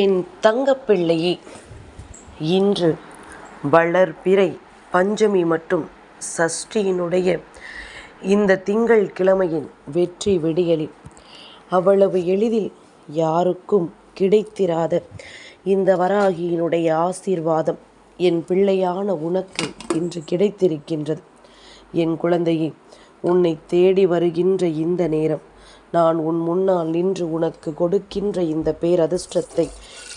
என் தங்கப்பிள்ளையே, இன்று வளர்பிறை பஞ்சமி மற்றும் சஷ்டியினுடைய இந்த திங்கள் கிழமையின் வெற்றி விடியலில் அவ்வளவு எளிதில் யாருக்கும் கிடைத்திராத இந்த வராகியினுடைய ஆசீர்வாதம் என் பிள்ளையான உனக்கு இன்று கிடைத்திருக்கின்றது. என் குழந்தையே, உன்னை தேடி வருகின்ற இந்த நேரம் நான் உன் முன்னால் நின்று உனக்கு கொடுக்கின்ற இந்த பேரதிர்ஷ்டத்தை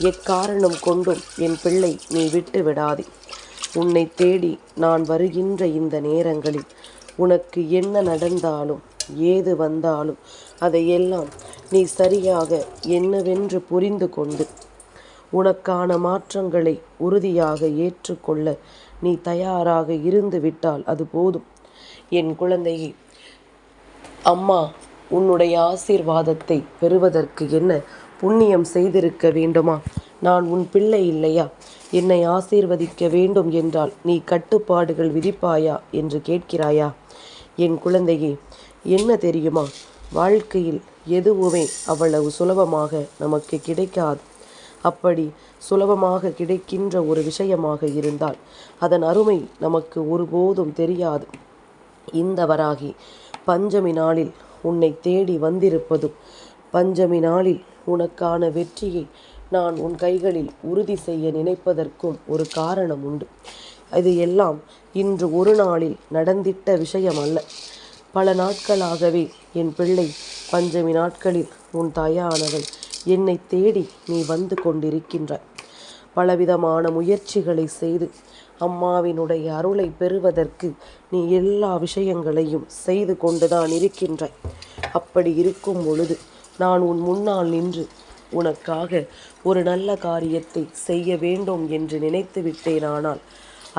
எக்காரணம் கொண்டும் என் பிள்ளை நீ விட்டு விடாதே. உன்னை தேடி நான் வருகின்ற இந்த நேரங்களில் உனக்கு என்ன நடந்தாலும் ஏது வந்தாலும் அதையெல்லாம் நீ சரியாக என்னவென்று புரிந்து கொண்டு உனக்கான மாற்றங்களை உறுதியாக ஏற்றுக்கொள்ள நீ தயாராக இருந்து விட்டால் அது போதும். என் குழந்தையே, அம்மா உன்னுடைய ஆசீர்வாதத்தை பெறுவதற்கு என்ன புண்ணியம் செய்திருக்க வேண்டுமா? நான் உன் பிள்ளை இல்லையா? என்னை ஆசீர்வதிக்க வேண்டும் என்றால் நீ கட்டுப்பாடுகள் விதிப்பாயா என்று கேட்கிறாயா? என் குழந்தையே, என்ன தெரியுமா, வாழ்க்கையில் எதுவுமே அவ்வளவு சுலபமாக நமக்கு கிடைக்காது. அப்படி சுலபமாக கிடைக்கின்ற ஒரு விஷயமாக இருந்தால் அதன் அருமை நமக்கு ஒருபோதும் தெரியாது. இந்த வராகி பஞ்சமி நாளில் உன்னை தேடி வந்திருப்பதும், பஞ்சமி நாளில் உனக்கான வெற்றியை நான் உன் கைகளில் உறுதி செய்ய நினைப்பதற்கும் ஒரு காரணம் உண்டு. இது எல்லாம் இன்று ஒரு நாளில் நடந்திட்ட விஷயம் அல்ல. பல நாட்களாகவே என் பிள்ளை, பஞ்சமி நாட்களில் உன் தாயானவள் என்னை தேடி நீ வந்து கொண்டிருக்கின்றாய். பலவிதமான முயற்சிகளை செய்து அம்மாவினுடைய அருளை பெறுவதற்கு நீ எல்லா விஷயங்களையும் செய்து கொண்டுதான் இருக்கின்றாய். அப்படி இருக்கும் பொழுது நான் உன் முன்னால் நின்று உனக்காக ஒரு நல்ல காரியத்தை செய்ய வேண்டும் என்று நினைத்து விட்டேனானால்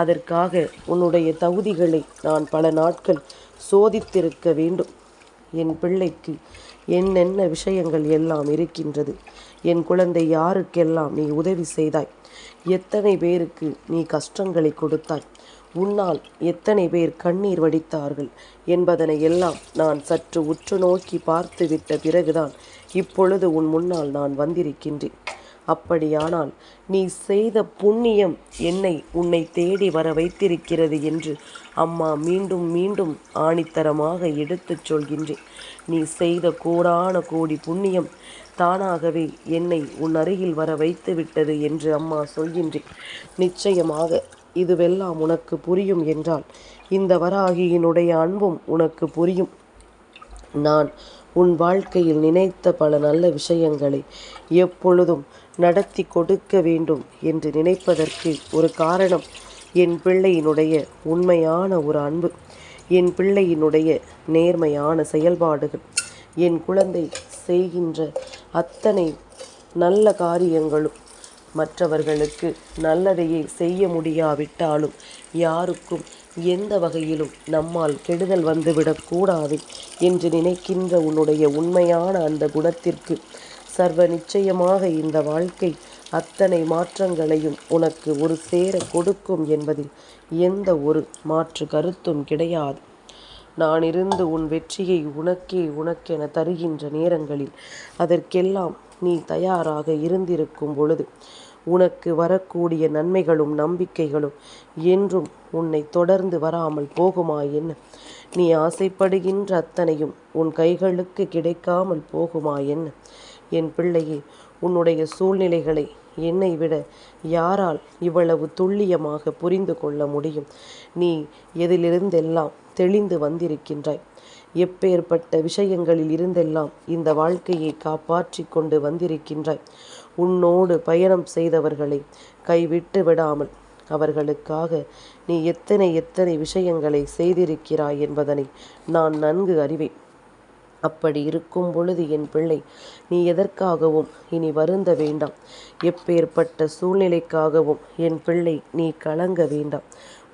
அதற்காக உன்னுடைய தகுதிகளை நான் பல நாட்கள் சோதித்திருக்க வேண்டும். என் பிள்ளைக்கு என்னென்ன விஷயங்கள் எல்லாம் இருக்கின்றது. என் குழந்தை, யாருக்கெல்லாம் நீ உதவி செய்தாய், எத்தனை பேருக்கு நீ கஷ்டங்களை கொடுத்தாய், உன்னால் எத்தனை பேர் கண்ணீர் வடித்தார்கள் என்பதனை எல்லாம் நான் சற்று உற்று நோக்கி பார்த்துவிட்ட பிறகுதான் இப்பொழுது உன் முன்னால் நான் வந்திருக்கின்றேன். அப்படியானால் நீ செய்த புண்ணியம் என்னை உன்னை தேடி வர வைத்திருக்கிறது என்று அம்மா மீண்டும் மீண்டும் ஆணித்தரமாக எடுத்துச் சொல்கின்றேன். நீ செய்த கோடான கோடி புண்ணியம் தானாகவே என்னை உன் அருகில் வர வைத்து விட்டது என்று அம்மா சொல்கின்றேன். நிச்சயமாக இதுவெல்லாம் உனக்கு புரியும் என்றால் இந்த வராகியினுடைய அன்பும் உனக்கு புரியும். நான் உன் வாழ்க்கையில் நினைத்த பல நல்ல விஷயங்களை எப்பொழுதும் நடத்தி கொடுக்க வேண்டும் என்று நினைப்பதற்கு ஒரு காரணம் என் பிள்ளையினுடைய உண்மையான ஒரு அன்பு, என் பிள்ளையினுடைய நேர்மையான செயல்பாடுகள். என் குழந்தை செய்கின்ற அத்தனை நல்ல காரியங்களும் மற்றவர்களுக்கு நல்லதையே செய்ய முடியாவிட்டாலும் யாருக்கும் எந்த வகையிலும் நம்மால் கெடுதல் வந்துவிடக்கூடாது என்று நினைக்கின்ற உன்னுடைய உண்மையான அந்த குணத்திற்கு சர்வ நிச்சயமாக இந்த வாழ்க்கை அத்தனை மாற்றங்களையும் உனக்கு ஒரு சேர கொடுக்கும் என்பதில் எந்த ஒரு மாற்று கருத்தும் கிடையாது. நான் இருந்து உன் வெற்றியை உனக்கென தருகின்ற நேரங்களில் அதற்கெல்லாம் நீ தயாராக இருந்திருக்கும் பொழுது உனக்கு வரக்கூடிய நன்மைகளும் நம்பிக்கைகளும் என்றும் உன்னை தொடர்ந்து வராமல் போகுமா என்ன? நீ ஆசைப்படுகின்ற அத்தனையும் உன் கைகளுக்கு கிடைக்காமல் போகுமா என்ன? என் பிள்ளையே, உன்னுடைய சூழ்நிலைகளை என்னை விட யாரால் இவ்வளவு துல்லியமாக புரிந்து கொள்ள முடியும்? நீ எதிலிருந்தெல்லாம் தெளிந்து வந்திருக்கின்றாய். எப்பேற்பட்ட விஷயங்களில் இருந்தெல்லாம் இந்த வாழ்க்கையை காப்பாற்றி கொண்டு வந்திருக்கின்றாய். உன்னோடு பயணம் செய்தவர்களை கைவிட்டு விடாமல் அவர்களுக்காக நீ எத்தனை விஷயங்களை செய்திருக்கிறாய் என்பதனை நான் நன்கு அறிவேன். அப்படி இருக்கும் பொழுது என் பிள்ளை, நீ எதற்காகவும் இனி வருந்த வேண்டாம். எப்பேற்பட்ட சூழ்நிலைக்காகவும் என் பிள்ளை நீ கலங்க வேண்டாம்.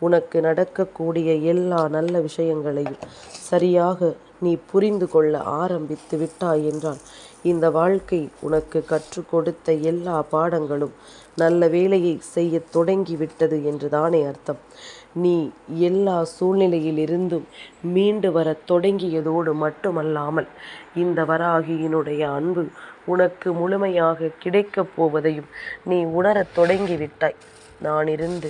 உனக்கு நடக்கக்கூடிய எல்லா நல்ல விஷயங்களையும் சரியாக நீ புரிந்து கொள்ள ஆரம்பித்து விட்டாய் என்றால் இந்த வாழ்க்கை உனக்கு கற்றுக் கொடுத்த எல்லா பாடங்களும் நல்ல வேலையை செய்ய தொடங்கிவிட்டது என்று தானே அர்த்தம். நீ எல்லா சூழ்நிலையிலிருந்தும் மீண்டு வரத் தொடங்கியதோடு மட்டுமல்லாமல் இந்த வராகியினுடைய அன்பு உனக்கு முழுமையாக கிடைக்கப் போவதையும் நீ உணரத் தொடங்கிவிட்டாய். நான் இருந்து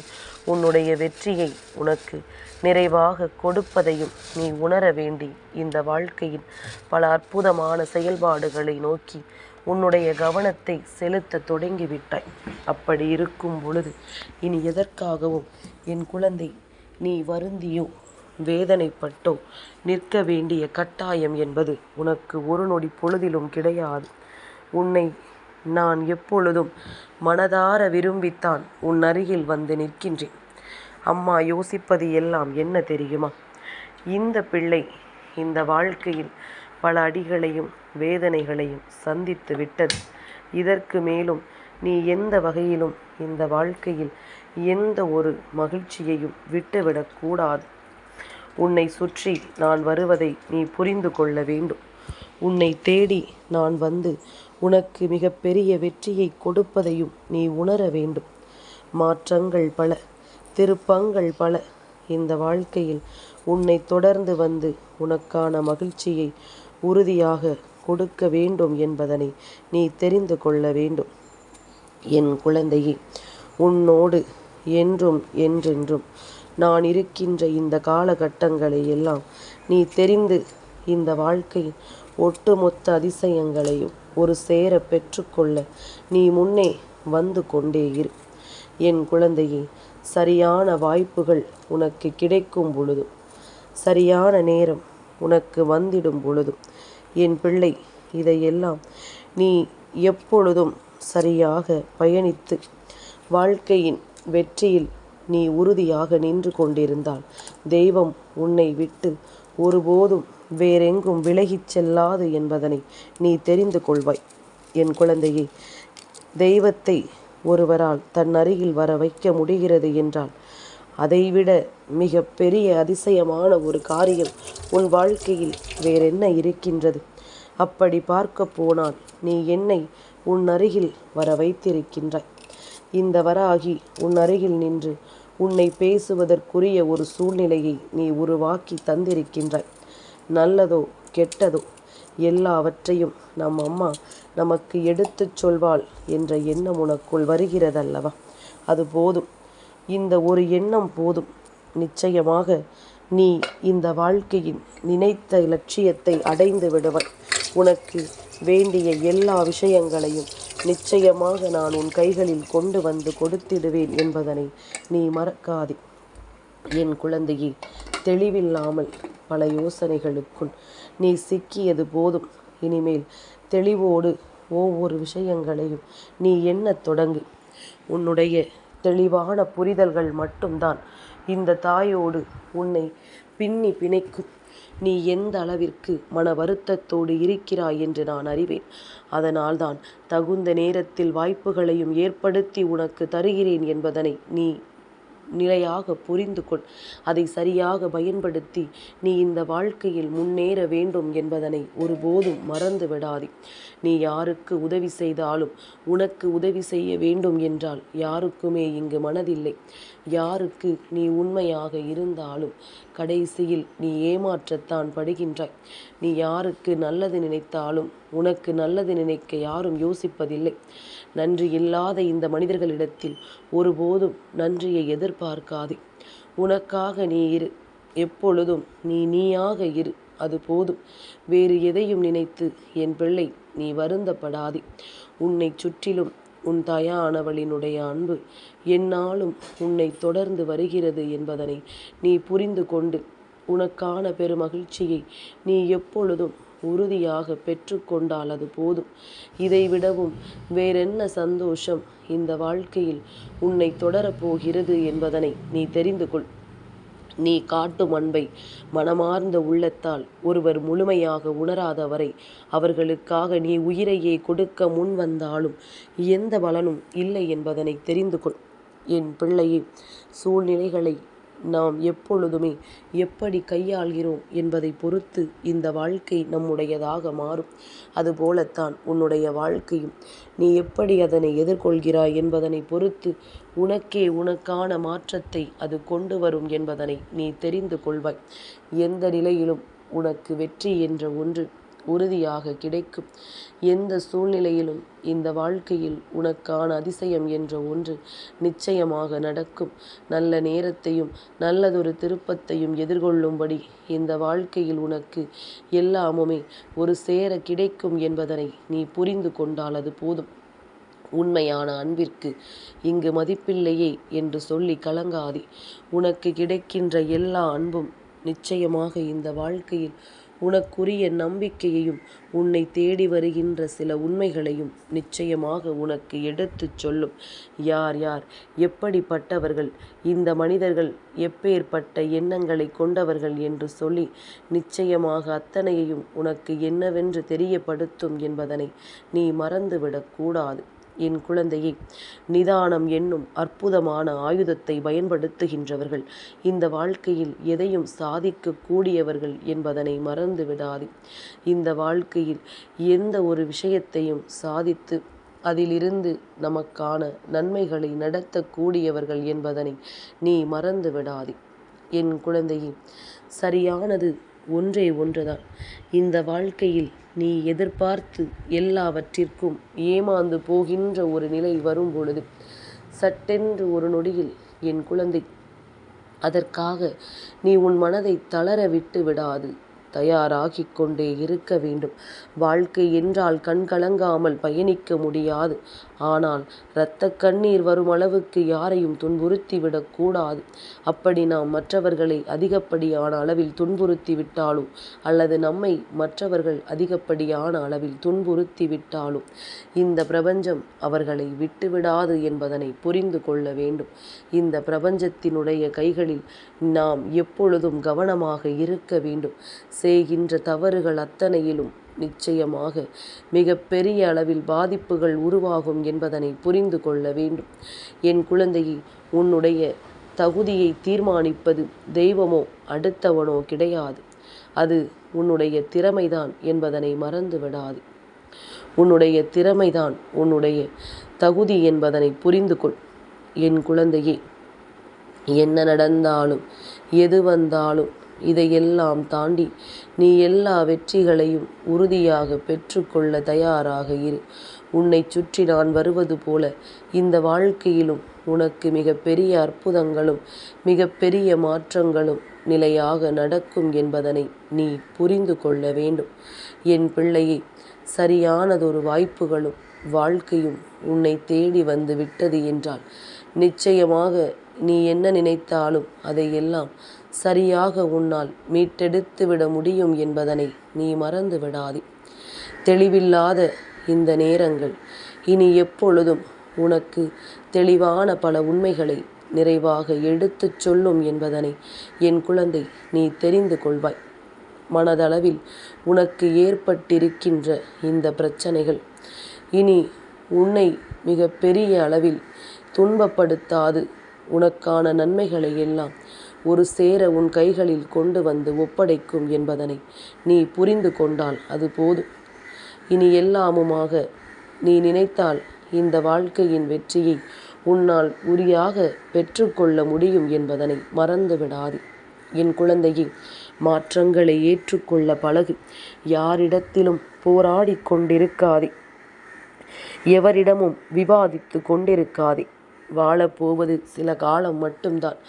உன்னுடைய வெற்றியை உனக்கு நிறைவாக கொடுப்பதையும் நீ உணர வேண்டி இந்த வாழ்க்கையின் பல அற்புதமான செயல்பாடுகளை நோக்கி உன்னுடைய கவனத்தை செலுத்த தொடங்கிவிட்டாய். அப்படி இருக்கும் பொழுது இனி எதற்காகவும் என் குழந்தை நீ வருந்தியோ வேதனைப்பட்டோ நிற்க வேண்டிய கட்டாயம் என்பது உனக்கு ஒரு நொடி பொழுதிலும் கிடையாது. உன்னை நான் எப்பொழுதும் மனதார விரும்பித்தான் உன் அருகில் வந்து நிற்கின்றேன். அம்மா யோசிப்பது எல்லாம் என்ன தெரியுமா? இந்த பிள்ளை இந்த வாழ்க்கையில் பல அடிகளையும் வேதனைகளையும் சந்தித்து விட்டது. இதற்கு மேலும் நீ எந்த வகையிலும் இந்த வாழ்க்கையில் எந்த ஒரு மகிழ்ச்சியையும் விட்டுவிடக்கூடாது. உன்னை சுற்றி நான் வருவதை நீ புரிந்து கொள்ள வேண்டும். உன்னை தேடி நான் வந்து உனக்கு மிகப்பெரிய வெற்றியை கொடுப்பதையும் நீ உணர வேண்டும். மாற்றங்கள் பல, திருப்பங்கள் பல இந்த வாழ்க்கையில் உன்னை தொடர்ந்து வந்து உனக்கான மகிழ்ச்சியை உறுதியாக கொடுக்க வேண்டும் என்பதனை நீ தெரிந்து கொள்ள வேண்டும். என் குழந்தையே, உன்னோடு என்றும் என்றென்றும் நான் இருக்கின்ற இந்த காலகட்டங்களை எல்லாம் நீ தெரிந்து இந்த வாழ்க்கையின் ஒட்டுமொத்த அதிசயங்களையும் ஒரு சேர பெற்றுக்கொள்ள நீ முன்னே வந்து கொண்டே இரு. என் குழந்தையே, சரியான வாய்ப்புகள் உனக்கு கிடைக்கும் பொழுதும் சரியான நேரம் உனக்கு வந்திடும் பொழுதும் என் பிள்ளை இதையெல்லாம் நீ எப்பொழுதும் சரியாக பயணித்து வாழ்க்கையின் வெற்றியில் நீ உறுதியாக நின்று கொண்டிருந்தால் தெய்வம் உன்னை விட்டு ஒருபோதும் வேறெங்கும் விலகிச் செல்லாது என்பதனை நீ தெரிந்து கொள்வாய். என் குழந்தையே, தெய்வத்தை ஒருவரால் தன் அருகில் வர வைக்க முடிகிறது என்றால் அதைவிட மிக பெரிய அதிசயமான ஒரு காரியம் உன் வாழ்க்கையில் வேறென்ன இருக்கின்றது? அப்படி பார்க்க போனால் நீ என்னை உன் அருகில் வர வைத்திருக்கின்றாய். இந்த வராகி உன் அருகில் நின்று உன்னை பேசுவதற்குரிய ஒரு சூழ்நிலையை நீ உருவாக்கி தந்திருக்கின்றாய். நல்லதோ கெட்டதோ எல்லாவற்றையும் நம் அம்மா நமக்கு எடுத்துச் சொல்வாள் என்ற எண்ணம் உனக்குள் வருகிறதல்லவா? அது போதும். இந்த ஒரு எண்ணம் போதும். நிச்சயமாக நீ இந்த வாழ்க்கையின் நினைத்த லட்சியத்தை அடைந்து விடுவாய். உனக்கு வேண்டிய எல்லா விஷயங்களையும் நிச்சயமாக நான் உன் கைகளில் கொண்டு வந்து கொடுத்திடுவேன் என்பதனை நீ மறக்காதே. என் குழந்தையே, தெளிவில்லாமல் பல யோசனைகளுக்குள் நீ சிக்கியது போதும். இனிமேல் தெளிவோடு ஒவ்வொரு விஷயங்களையும் நீ எண்ணத் தொடங்கு. உன்னுடைய தெளிவான புரிதல்கள் மட்டும்தான் இந்த தாயோடு உன்னை பின்னி பிணைக்கும். நீ எந்த அளவிற்கு மன வருத்தத்தோடு இருக்கிறாய் என்று நான் அறிவேன். அதனால்தான் தகுந்த நேரத்தில் வாய்ப்புகளையும் ஏற்படுத்தி உனக்கு தருகிறேன் என்பதனை நீ நிலையாக புரிந்து கொள். அதை சரியாக பயன்படுத்தி நீ இந்த வாழ்க்கையில் முன்னேற வேண்டும் என்பதனை ஒருபோதும் மறந்து விடாதே. நீ யாருக்கு உதவி செய்தாலும் உனக்கு உதவி செய்ய வேண்டும் என்றால் யாருக்குமே இங்கு மனதில்லை. யாருக்கு நீ உண்மையாக இருந்தாலும் கடைசியில் நீ ஏமாற்றத்தான் படுகின்றாய். நீ யாருக்கு நல்லது நினைத்தாலும் உனக்கு நல்லது நினைக்க யாரும் யோசிப்பதில்லை. நன்றி இல்லாத இந்த மனிதர்களிடத்தில் ஒருபோதும் நன்றியை எதிர்பார்க்காதே. உனக்காக நீ இரு. எப்பொழுதும் நீ நீயாக இரு. அது போதும். வேறு எதையும் நினைத்து என் பிள்ளை நீ வருந்தப்படாதே. உன்னை சுற்றிலும் உன் தாயானவளினுடைய அன்பு எந்நாளும் உன்னை தொடர்ந்து வருகிறது என்பதனை நீ புரிந்து கொண்டு உனக்கான பெருமகிழ்ச்சியை நீ எப்பொழுதும் உறுதியாக பெற்றுக்கொண்டால் அது போதும். இதைவிடவும் வேறென்ன சந்தோஷம் இந்த வாழ்க்கையில் உன்னை தொடரப்போகிறது என்பதனை நீ தெரிந்து கொள். நீ காட்டும் அன்பை மனமார்ந்த உள்ளத்தால் ஒருவர் முழுமையாக உணராதவரை அவர்களுக்காக நீ உயிரையே கொடுக்க முன் வந்தாலும் எந்த பலனும் இல்லை என்பதனை தெரிந்து கொள். என் பிள்ளையே, சூழ்நிலைகளை நாம் எப்பொழுதுமே எப்படி கையாள்கிறோம் என்பதை பொறுத்து இந்த வாழ்க்கை நம்முடையதாக மாறும். அதுபோலத்தான் உன்னுடைய வாழ்க்கையும் நீ எப்படி அதனை எதிர்கொள்கிறாய் என்பதனை பொறுத்து உனக்கே உனக்கான மாற்றத்தை அது கொண்டு வரும் என்பதனை நீ தெரிந்து கொள்வாய். எந்த நிலையிலும் உனக்கு வெற்றி என்ற ஒன்று உறுதியாக கிடைக்கும். எந்த சூழ்நிலையிலும் இந்த வாழ்க்கையில் உனக்கான அதிசயம் என்ற ஒன்று நிச்சயமாக நடக்கும். நல்ல நேரத்தையும் நல்லதொரு திருப்பத்தையும் எதிர்கொள்ளும்படி இந்த வாழ்க்கையில் உனக்கு எல்லாமுமே ஒரு சேர கிடைக்கும் என்பதனை நீ புரிந்து கொண்டால் அது போதும். உண்மையான அன்பிற்கு இங்கு மதிப்பில்லையே என்று சொல்லி கலங்காதே. உனக்கு கிடைக்கின்ற எல்லா அன்பும் நிச்சயமாக இந்த வாழ்க்கையில் உனக்குரிய நம்பிக்கையையும் உன்னை தேடி வருகின்ற சில உண்மைகளையும் நிச்சயமாக உனக்கு எடுத்துச் சொல்லும். யார் யார் எப்படிப்பட்டவர்கள், இந்த மனிதர்கள் எப்பேற்பட்ட எண்ணங்களை கொண்டவர்கள் என்று சொல்லி நிச்சயமாக அத்தனையையும் உனக்கு என்னவென்று தெரியப்படுத்தும் என்பதனை நீ மறந்துவிடக்கூடாது. என் குழந்தையை, நிதானம் என்னும் அற்புதமான ஆயுதத்தை பயன்படுத்துகின்றவர்கள் இந்த வாழ்க்கையில் எதையும் சாதிக்க கூடியவர்கள் என்பதனை மறந்து விடாதே. இந்த வாழ்க்கையில் எந்த ஒரு விஷயத்தையும் சாதித்து அதிலிருந்து நமக்கான நன்மைகளை நடத்தக்கூடியவர்கள் என்பதனை நீ மறந்து விடாதே. என் குழந்தையே, சரியானது ஒன்றே ஒன்றுதான். இந்த வாழ்க்கையில் நீ எதிர்பார்த்து எல்லாவற்றிற்கும் ஏமாந்து போகின்ற ஒரு நிலை வரும் பொழுது சட்டென்று ஒரு நொடியில் என் குழந்தை அதற்காக நீ உன் மனதை தளர விட்டு விடாது. தயாராகிக் கொண்டே இருக்க வேண்டும். வாழ்க்கை என்றால் கண்கலங்காமல் பயணிக்க முடியாது. ஆனால் இரத்த கண்ணீர் வரும் அளவுக்கு யாரையும் துன்புறுத்தி விடக்கூடாது. அப்படி நாம் மற்றவர்களை அதிகப்படியான அளவில் துன்புறுத்தி விட்டாலோ அல்லது நம்மை மற்றவர்கள் அதிகப்படியான அளவில் துன்புறுத்தி விட்டாலோ இந்த பிரபஞ்சம் அவர்களை விட்டுவிடாது என்பதனை புரிந்து கொள்ள வேண்டும். இந்த பிரபஞ்சத்தினுடைய கைகளில் நாம் எப்பொழுதும் கவனமாக இருக்க வேண்டும். செய்கின்ற தவறுகள் அத்தனையிலும் நிச்சயமாக மிக பெரிய அளவில் பாதிப்புகள் உருவாகும் என்பதனை புரிந்து கொள்ள வேண்டும். என் குழந்தையை, உன்னுடைய தகுதியை தீர்மானிப்பது தெய்வமோ அடுத்தவனோ கிடையாது. அது உன்னுடைய திறமைதான் என்பதனை மறந்து விடாது. உன்னுடைய திறமைதான் உன்னுடைய தகுதி என்பதனை புரிந்து கொள். என் குழந்தையே, என்ன நடந்தாலும் எது வந்தாலும் இதையெல்லாம் தாண்டி நீ எல்லா வெற்றிகளையும் உறுதியாக பெற்றுக்கொள்ள தயாராக இரு. உன்னை சுற்றி நான் வருவது போல இந்த வாழ்க்கையிலும் உனக்கு மிக பெரிய அற்புதங்களும் மிக பெரிய மாற்றங்களும் நிலையாக நடக்கும் என்பதனை நீ புரிந்து கொள்ள வேண்டும். என் பிள்ளையே, சரியானதொரு வாய்ப்புகளும் வாழ்க்கையும் உன்னை தேடி வந்து விட்டது என்றால் நிச்சயமாக நீ என்ன நினைத்தாலும் அதையெல்லாம் சரியாக உன்னால் மீட்டெடுத்து விட முடியும் என்பதனை நீ மறந்து விடாதே. தெளிவில்லாத இந்த நேரங்கள் இனி எப்பொழுதும் உனக்கு தெளிவான பல உண்மைகளை நிறைவாக எடுத்துச் சொல்லும் என்பதனை என் குழந்தை நீ தெரிந்து கொள்வாய். மனதளவில் உனக்கு ஏற்பட்டிருக்கின்ற இந்த பிரச்சனைகள் இனி உன்னை மிக பெரிய அளவில் துன்பப்படுத்தாது. உனக்கான நன்மைகளை எல்லாம் ஒரு சேர உன் கைகளில் கொண்டு வந்து ஒப்படைக்கும் என்பதனை நீ புரிந்து கொண்டால் அது போதும். இனி எல்லாமுமாக நீ நினைத்தால் இந்த வாழ்க்கையின் வெற்றியை உன்னால் உரியாக பெற்றுக்கொள்ள முடியும் என்பதனை மறந்து விடாதே. என் குழந்தையே, மாற்றங்களை ஏற்றுக்கொள்ள பழகு. யாரிடத்திலும் போராடி கொண்டிருக்காதே. எவரிடமும் விவாதித்து கொண்டிருக்காதே. வாழப்போவது சில காலம் மட்டும்தான்.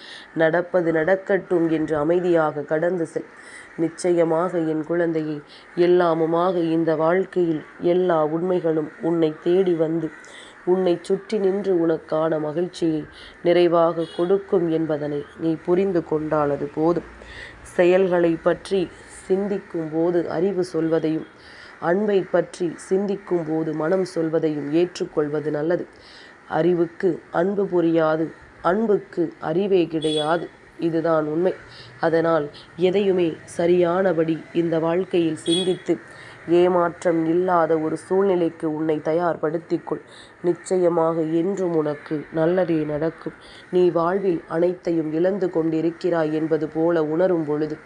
நடப்பது நடக்கட்டும் என்று அமைதியாக கடந்து செல். நிச்சயமாக என் குழந்தையை, எல்லாமுமாக இந்த வாழ்க்கையில் எல்லா உண்மைகளும் உன்னை தேடி வந்து உன்னை சுற்றி நின்று உனக்கான மகிழ்ச்சியை நிறைவாக கொடுக்கும் என்பதனை நீ புரிந்து கொண்டால் அது போதும். செயல்களை பற்றி சிந்திக்கும் போது அறிவு சொல்வதையும் அன்பை பற்றி சிந்திக்கும் போது மனம் சொல்வதையும் ஏற்றுக்கொள்வது நல்லது. அறிவுக்கு அன்பு புரியாது, அன்புக்கு அறிவே கிடையாது. இதுதான் உண்மை. அதனால் எதையுமே சரியானபடி இந்த வாழ்க்கையில் சிந்தித்து ஏமாற்றம் இல்லாத ஒரு சூழ்நிலைக்கு உன்னை தயார்படுத்திக்கொள். நிச்சயமாக என்றும் உனக்கு நல்லதே நடக்கும். நீ வாழ்வில் அனைத்தையும் இழந்து கொண்டிருக்கிறாய் என்பது போல உணரும் பொழுது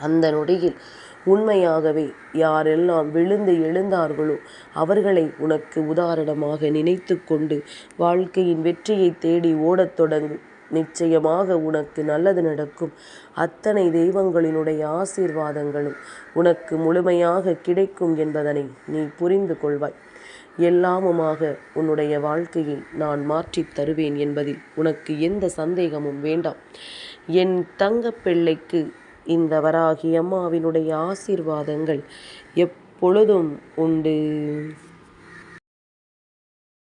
அந்த நொடியில் உண்மையாகவே யாரெல்லாம் விழுந்து எழுந்தார்களோ அவர்களை உனக்கு உதாரணமாக நினைத்து கொண்டு வாழ்க்கையின் வெற்றியை தேடி ஓடத் தொடங்கு. நிச்சயமாக உனக்கு நல்லது நடக்கும். அத்தனை தெய்வங்களினுடைய ஆசீர்வாதங்களும் உனக்கு முழுமையாக கிடைக்கும் என்பதனை நீ புரிந்து கொள்வாய். எல்லாமுமாக உன்னுடைய வாழ்க்கையை நான் மாற்றித் தருவேன் என்பதில் உனக்கு எந்த சந்தேகமும் வேண்டாம். என் தங்கப்பிள்ளைக்கு இந்த வராகி அம்மாவினுடைய ஆசீர்வாதங்கள் எப்பொழுதும் உண்டு.